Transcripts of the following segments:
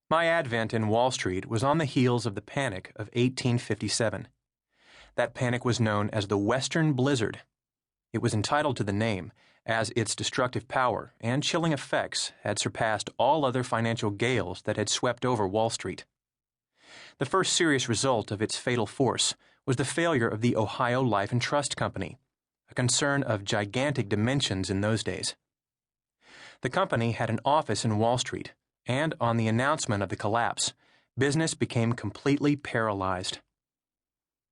My advent in Wall Street was on the heels of the Panic of 1857. That panic was known as the Western Blizzard. It was entitled to the name, as its destructive power and chilling effects had surpassed all other financial gales that had swept over Wall Street. The first serious result of its fatal force was the failure of the Ohio Life and Trust Company, a concern of gigantic dimensions in those days. The company had an office in Wall Street, and on the announcement of the collapse, business became completely paralyzed.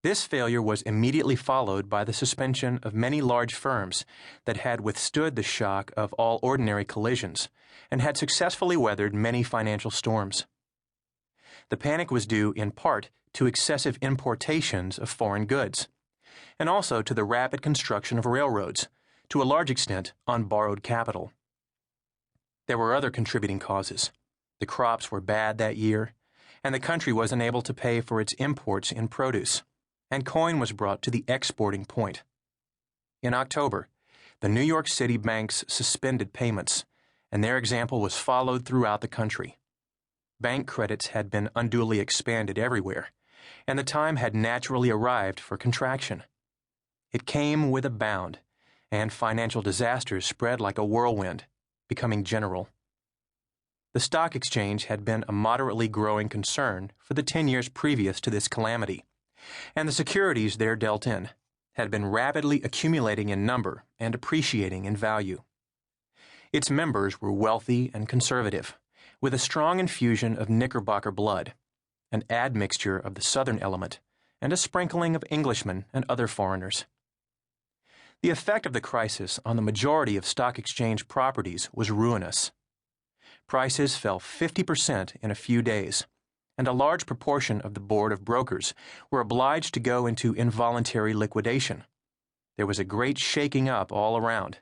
This failure was immediately followed by the suspension of many large firms that had withstood the shock of all ordinary collisions and had successfully weathered many financial storms. The panic was due in part to excessive importations of foreign goods, and also to the rapid construction of railroads, to a large extent on borrowed capital. There were other contributing causes. The crops were bad that year, and the country was unable to pay for its imports in produce, and coin was brought to the exporting point. In October, the New York City banks suspended payments, and their example was followed throughout the country. Bank credits had been unduly expanded everywhere, and the time had naturally arrived for contraction. It came with a bound, and financial disasters spread like a whirlwind, becoming general. The stock exchange had been a moderately growing concern for the 10 years previous to this calamity, and the securities there dealt in had been rapidly accumulating in number and appreciating in value. Its members were wealthy and conservative, with a strong infusion of Knickerbocker blood, an admixture of the Southern element, and a sprinkling of Englishmen and other foreigners. The effect of the crisis on the majority of stock exchange properties was ruinous. Prices fell 50% in a few days, and a large proportion of the board of brokers were obliged to go into involuntary liquidation. There was a great shaking up all around,